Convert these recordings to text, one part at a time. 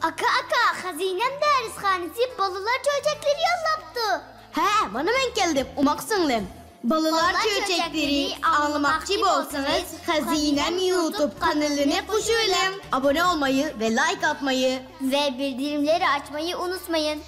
Aka, hazinem dershanesi balılar çöçekleri yollaptı. He, bana ben geldim, umaksınlım. Balılar çöçekleri anlamakçı olsanız Hazinem YouTube kanalına koşulun. Abone olmayı ve like atmayı Ve bildirimleri açmayı unutmayın.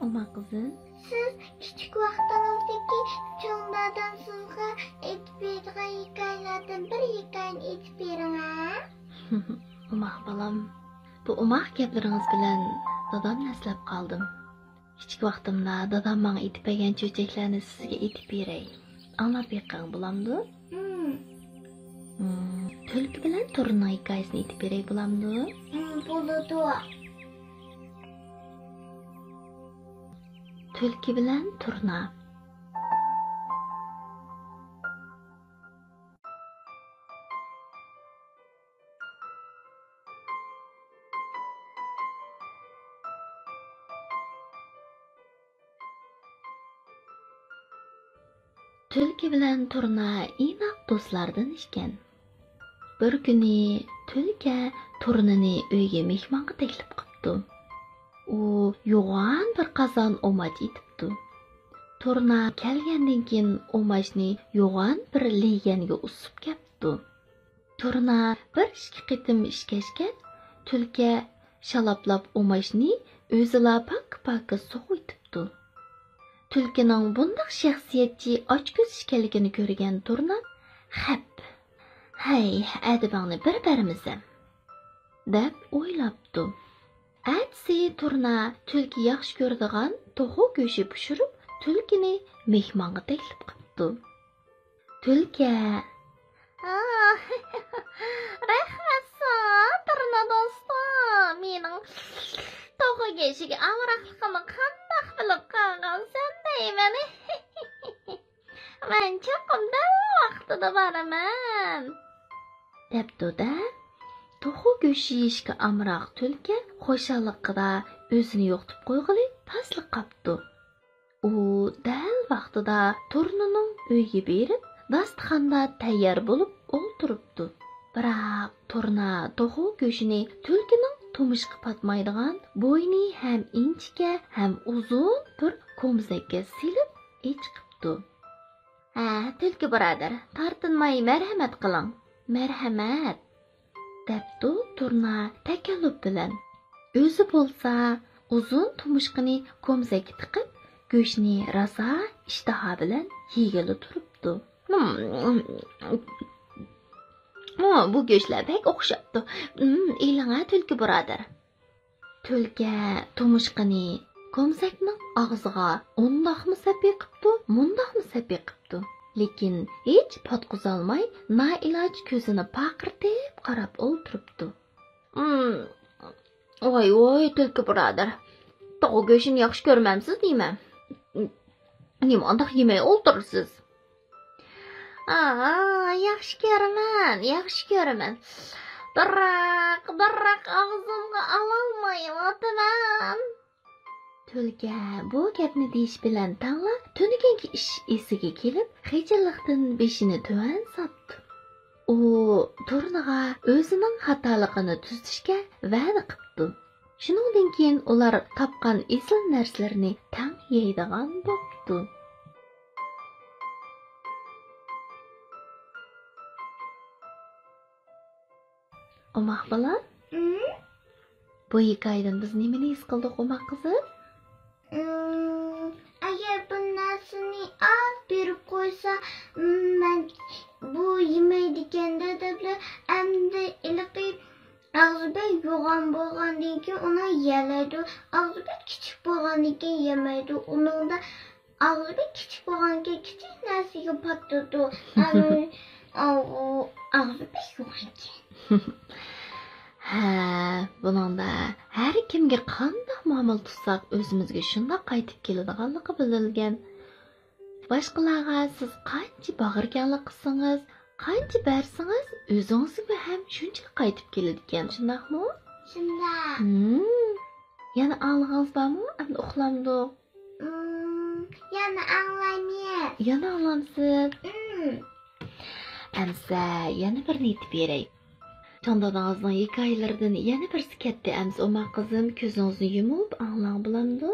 Oma kızım. Siz küçük vaqtingizdagi cho'nglardan sizga aytib bergan hikoyalardan bir hikoyani aytib bering ha. Umaq balam. Bu umaq gaplaringiz bilan dadamni eslab qoldim. Kichik vaqtimda dadam menga aytib bergan cho'chaklarni sizga aytib beray. Anglab beqing bo'lamdi? Tulki bilan turna hikoyasini aytib beray bo'lamdi? Bo'ladi. Tulki bilan turna. Tulki bilan turna inoq do'stlardan ekan. Bir kuni tulka turnini uyga mehmonga taklif qilibdi. U yo'g'on bir qozon omoch etibdi. Turna kelgandan keyin omochni yo'g'on bir leganga usib ketdi. Turna bir ikki qitim ishkashgan, tulka shalaplab omochni o'zila pak-pakka sug'itibdi. Tulkining bundoq shaxsiyatchi ochko'z ekanligini ko'rgan Turna, "Xap, hay, adibangni bir bermizim" deb o'ylabdi. Atsi Turna tulki yaxshi ko'radigan to'g'ri go'shi pishirib, tulkini mehmonga taklif qilibdi. Tulka, Rahmat Turna do'stim. Mening to'g'ri go'shiga amroqligimni qandoq bilib qolgansan deyman. Men cho'qimda vaqtida boraman. debdi-da. To'g'ri go'shi yeyishga amroq tulka xo'shalliqida o'zini yo'qotib qo'yg'ili tasliq qapti. U dal vaqtida Turnaning uyiga berib, dasturxonda tayyor bo'lib o'ltiribdi. Biroq Turna to'g'ri go'shini tulkining to'mishqa patmaydigan, bo'yni ham inchika, ham uzun bir ko'mzakka silib ichqibdi. "Ha, tulki birodar, tortinmay marhamat qiling." "Marhamat" debdi Turna takalluf bilan. O'zi bo'lsa uzun tumushqini ko'mzakka tiqib, go'shtni rosa ishtaha bilan yegili turibdi. Bu go'shtlar bek o'xshabdi. Eling-a tulki birodar. Tulka tumushqini ko'mzakning og'ziga undoqmi sapiy qipti, mundoqmi sapiy qipti. Lekin hech potqizolmay, nailoj ko'zini paqirtib qarab o'ltiribdi. Voy, tulki birodar. Tog' go'shini yaxshi ko'rmamsiz deyman. Nima undoq yemay o'ltirsiz? Yaxshi ko'raman. Biroq og'zimga ololmayapman. Tulka bu gapni deyish bilan tanlab, tunigangi ish esiga kelib, xijillikdan beshini tuvan sotdi. U Turnaga o'zining xatoligini tuzatishga va'da qildi. Shuningdan keyin ular topgan esil narsalarni tang yeydigan bo'ldi. Umaq bola? Bu hikoyadan biz nimani his qildik, umaq qizim? Agar bu narsani olib berib qo'ysa, men bu yemaydiganda deblar endi iliqib og'zi yo'g'on bo'lgandan keyin uni yalaydi. Og'zi kichik bo'lgandan keyin yemaydi. Uningda og'zi kichik bo'lgandan kichik narsaga patadi. Og'zi yo'g'on ekan. Ha, buningda har kimga qanday muomala tutsak o'zimizga shunday qaytib keladiganligi bililgan. Başqalarga siz qancha bag'irganlik qilsangiz, qancha bersangiz, o'zingizga ham shuncha qaytib keladi ekan, shundaqmi? Shunda. Yana anlagangiz bormi? Endi uxlamdik. Yana anglayman. Yana anglamsiz. Amsa, yana bir aytib beray. Can dadangizning hikoyalaridan yana birsi ketdi. Amsa, o'ma qizim, ko'zingizni yumib anglang bilamdi?